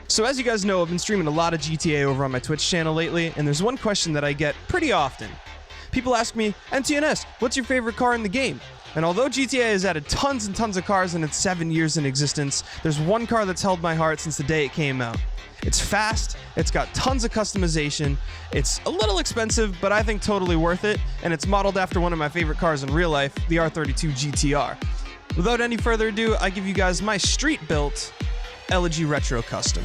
So as you guys know, I've been streaming a lot of GTA over on my Twitch channel lately, and there's one question that I get pretty often. People ask me, NTNS, what's your favorite car in the game? And although GTA has added tons and tons of cars in its 7 years in existence, there's one car that's held my heart since the day it came out. It's fast, it's got tons of customization, it's a little expensive, but I think totally worth it, and it's modeled after one of my favorite cars in real life, the R32 GTR. Without any further ado, I give you guys my street-built Elegy Retro Custom.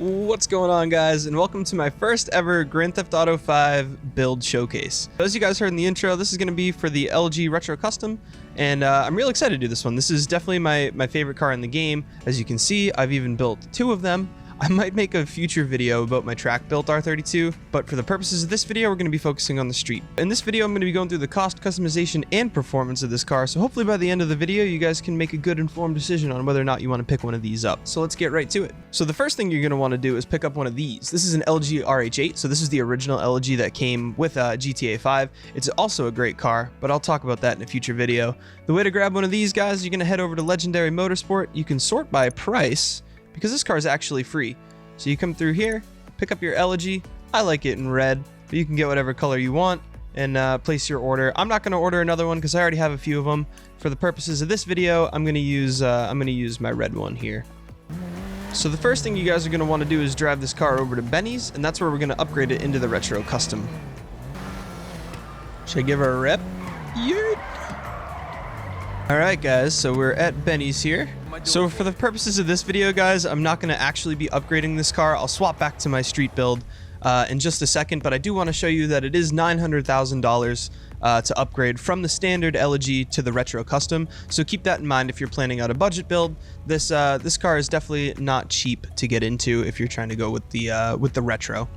What's going on, guys, and welcome to my first ever Grand Theft Auto 5 build showcase. As you guys heard in the intro, this is going to be for the LG Retro Custom, and I'm really excited to do this one. This is definitely my favorite car in the game. As you can see, I've even built 2 of them. I might make a future video about my track-built R32, but for the purposes of this video, we're going to be focusing on the street. In this video, I'm going to be going through the cost, customization, and performance of this car, so hopefully by the end of the video, you guys can make a good informed decision on whether or not you want to pick one of these up. So let's get right to it. So the first thing you're going to want to do is pick up one of these. This is an LG RH8, so this is the original LG that came with GTA 5. It's also a great car, but I'll talk about that in a future video. The way to grab one of these guys, you're going to head over to Legendary Motorsport. You can sort by price, because this car is actually free. So you come through here, pick up your Elegy. I like it in red, but you can get whatever color you want and place your order. I'm not going to order another one because I already have a few of them. For the purposes of this video, I'm going to use my red one here. So the first thing you guys are going to want to do is drive this car over to Benny's, and that's where we're going to upgrade it into the Retro Custom. Should I give her a rep? Yeah. Alright guys, so we're at Benny's here. So for the purposes of this video, guys, I'm not going to actually be upgrading this car. I'll swap back to my street build in just a second, but I do want to show you that it is $900,000 to upgrade from the standard Elegy to the Retro Custom. So keep that in mind if you're planning out a budget build. This car is definitely not cheap to get into if you're trying to go with the Retro.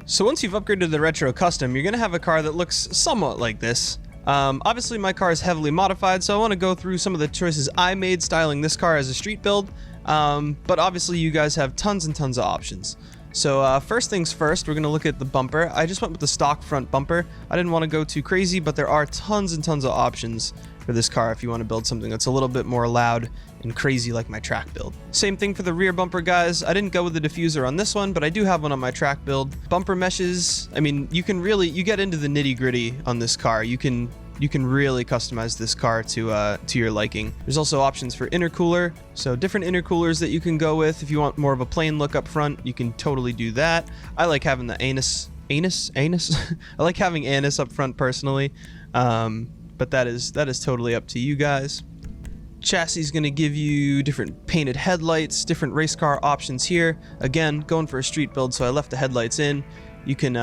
So once you've upgraded the Retro Custom, you're going to have a car that looks somewhat like this. Obviously my car is heavily modified, so I want to go through some of the choices I made styling this car as a street build, but obviously you guys have tons and tons of options. So first things first, we're going to look at the bumper. I just went with the stock front bumper. I didn't want to go too crazy, but there are tons and tons of options for this car if you want to build something that's a little bit more loud and crazy like my track build. Same thing for the rear bumper, guys. I didn't go with the diffuser on this one, but I do have one on my track build. Bumper meshes, I mean, you get into the nitty-gritty on this car. You can really customize this car to your liking. There's also options for intercooler, so different intercoolers that you can go with. If you want more of a plain look up front, you can totally do that. I like having the anus. I like having anus up front personally, but that is totally up to you guys. Chassis is going to give you different painted headlights, different race car options here. Again, going for a street build, so I left the headlights in. You can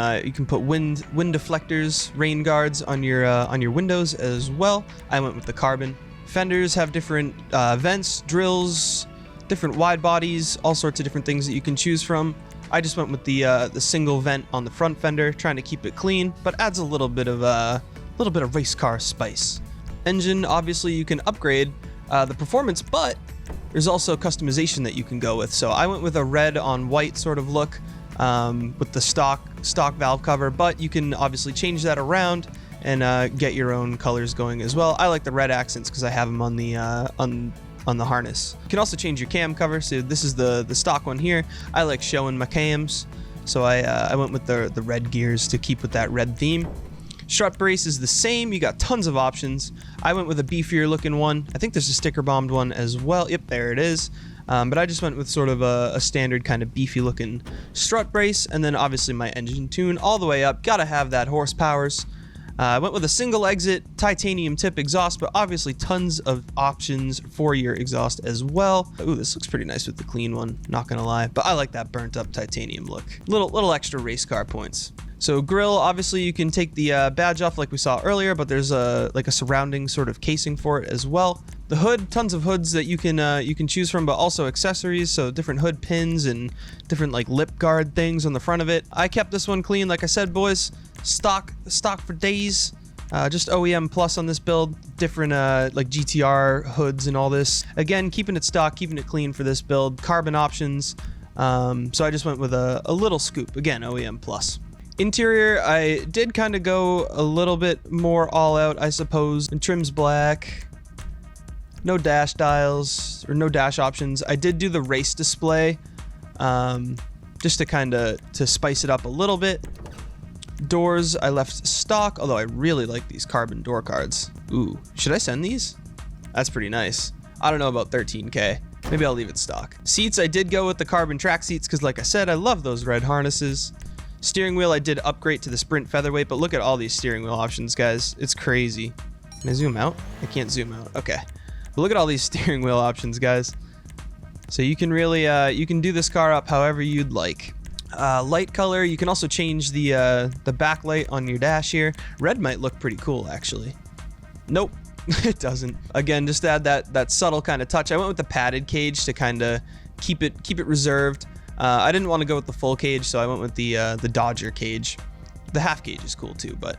put wind deflectors, rain guards on your windows as well. I went with the carbon. Fenders have different vents, drills, different wide bodies, all sorts of different things that you can choose from. I just went with the single vent on the front fender, trying to keep it clean, but adds a little bit of race car spice. Engine, obviously you can upgrade the performance, but there's also customization that you can go with. So I went with a red on white sort of look with the stock valve cover, but you can obviously change that around and get your own colors going as well. I like the red accents because I have them on the harness. You can also change your cam cover. So this is the stock one here. I like showing my cams, so I went with the red gears to keep with that red theme. Strut brace is the same. You got tons of options. I went with a beefier looking one. I think there's a sticker bombed one as well. Yep, there it is. But I just went with sort of a standard kind of beefy looking strut brace, and then obviously my engine tune all the way up. Gotta have that horsepowers. I went with a single exit titanium tip exhaust, but obviously tons of options for your exhaust as well. Ooh, this looks pretty nice with the clean one, not gonna lie, but I like that burnt up titanium look. Little extra race car points. So grill, obviously you can take the badge off like we saw earlier, but there's like a surrounding sort of casing for it as well. The hood, tons of hoods that you can choose from, but also accessories, so different hood pins and different like lip guard things on the front of it. I kept this one clean, like I said, boys. Stock for days. Just OEM plus on this build, different like GTR hoods and all this. Again, keeping it stock, keeping it clean for this build. Carbon options. So I just went with a little scoop. Again, OEM plus. Interior, I did kind of go a little bit more all out, I suppose. And trim's black. No dash dials or no dash options. I did do the race display, just to kind of spice it up a little bit. Doors, I left stock, although I really like these carbon door cards. Ooh, should I send these? That's pretty nice. I don't know about 13K. Maybe I'll leave it stock. Seats, I did go with the carbon track seats because, like I said, I love those red harnesses. Steering wheel, I did upgrade to the Sprint Featherweight, but look at all these steering wheel options, guys. It's crazy. Can I zoom out? I can't zoom out. Okay. But look at all these steering wheel options, guys. So you can really, you can do this car up however you'd like. Light color, you can also change the backlight on your dash here. Red might look pretty cool, actually. Nope, it doesn't. Again, just to add that subtle kind of touch. I went with the padded cage to kind of keep it reserved. I didn't want to go with the full cage, so I went with the Dodger cage. The half cage is cool too, but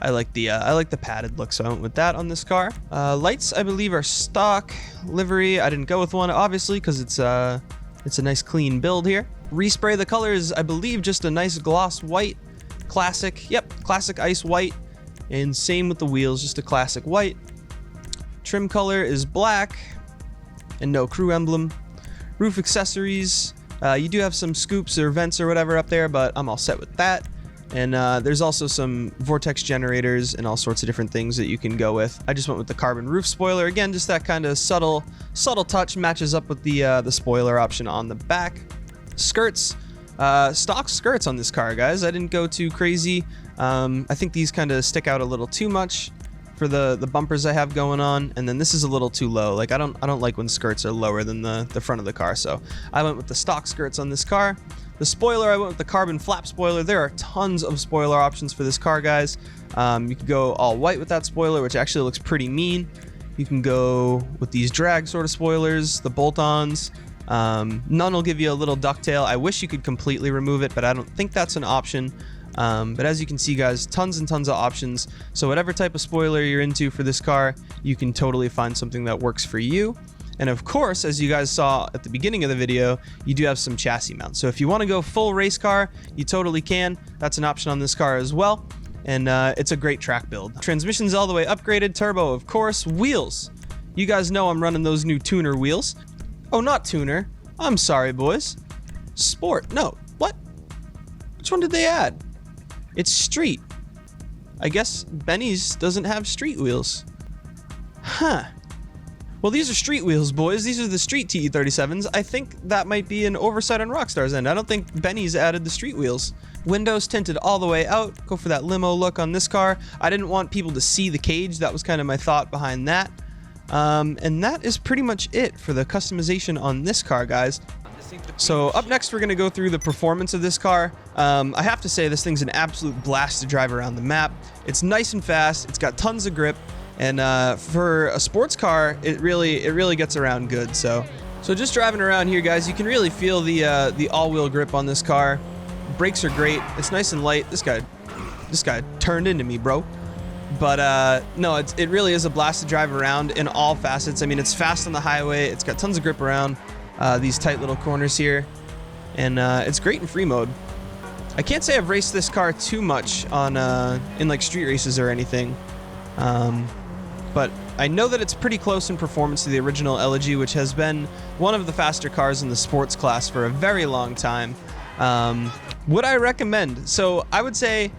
I like the padded look, so I went with that on this car. Lights, I believe, are stock. Livery, I didn't go with one, obviously, because it's a nice clean build here. Respray, the color is, I believe, just a nice gloss white. Classic, yep, classic ice white. And same with the wheels, just a classic white. Trim color is black and no crew emblem. Roof accessories, you do have some scoops or vents or whatever up there, but I'm all set with that. And there's also some vortex generators and all sorts of different things that you can go with. I just went with the carbon roof spoiler. Again, just that kind of subtle touch, matches up with the spoiler option on the back. Skirts, stock skirts on this car, guys. I didn't go too crazy. I think these kind of stick out a little too much for the bumpers I have going on, and then this is a little too low. Like I don't like when skirts are lower than the front of the car, so I went with the stock skirts on this car. The spoiler, I went with the carbon flap spoiler. There are tons of spoiler options for this car, guys. You can go all white with that spoiler, which actually looks pretty mean. You can go with these drag sort of spoilers, the bolt-ons. None will give you a little ducktail. I wish you could completely remove it, but I don't think that's an option. But as you can see, guys, tons and tons of options. So whatever type of spoiler you're into for this car, you can totally find something that works for you. And of course, as you guys saw at the beginning of the video, you do have some chassis mounts. So if you want to go full race car, you totally can. That's an option on this car as well. And it's a great track build. Transmission's all the way upgraded. Turbo, of course. Wheels. You guys know I'm running those new tuner wheels. Oh, not tuner. I'm sorry, boys. Sport. No. What? Which one did they add? It's street. I guess Benny's doesn't have street wheels. Huh. Well, these are street wheels, boys. These are the street TE37s. I think that might be an oversight on Rockstar's end. I don't think Benny's added the street wheels. Windows tinted all the way out. Go for that limo look on this car. I didn't want people to see the cage. That was kind of my thought behind that. And that is pretty much it for the customization on this car, guys. So up next, we're going to go through the performance of this car. I have to say, this thing's an absolute blast to drive around the map. It's nice and fast. It's got tons of grip. And for a sports car, it really gets around good. So just driving around here, guys, you can really feel the all-wheel grip on this car. Brakes are great. It's nice and light. This guy turned into me, bro. But no, it really is a blast to drive around in all facets. I mean, it's fast on the highway. It's got tons of grip around these tight little corners here, and it's great in free mode. I can't say I've raced this car too much on in like street races or anything. But I know that it's pretty close in performance to the original Elegy, which has been one of the faster cars in the sports class for a very long time. Would I recommend? So I would say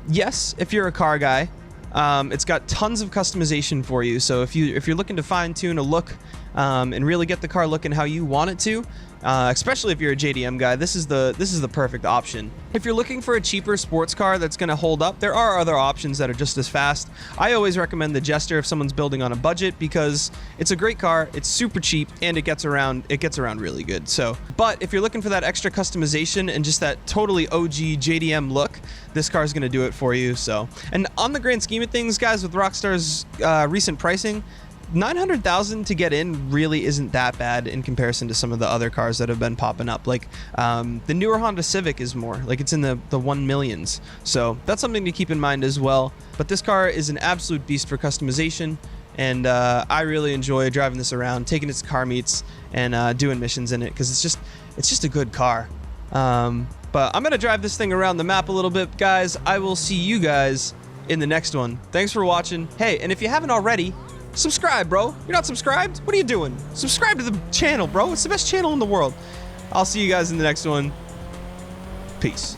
yes, if you're a car guy. It's got tons of customization for you. So if you're looking to fine tune a look and really get the car looking how you want it to, especially if you're a JDM guy, this is the perfect option. If you're looking for a cheaper sports car that's going to hold up, there are other options that are just as fast. I always recommend the Jester if someone's building on a budget, because it's a great car, it's super cheap, and it gets around really good. So, but if you're looking for that extra customization and just that totally OG JDM look, this car is going to do it for you. So, and on the grand scheme of things, guys, with Rockstar's recent pricing, $900,000 to get in really isn't that bad in comparison to some of the other cars that have been popping up. Like the newer Honda Civic is more, like it's in the 1 millions. So that's something to keep in mind as well. But this car is an absolute beast for customization, and I really enjoy driving this around, taking it to car meets, and doing missions in it, because It's just a good car. But I'm gonna drive this thing around the map a little bit, guys. I will see you guys in the next one. Thanks for watching. Hey, and if you haven't already, subscribe, bro. You're not subscribed? What are you doing? Subscribe to the channel, bro. It's the best channel in the world. I'll see you guys in the next one. Peace.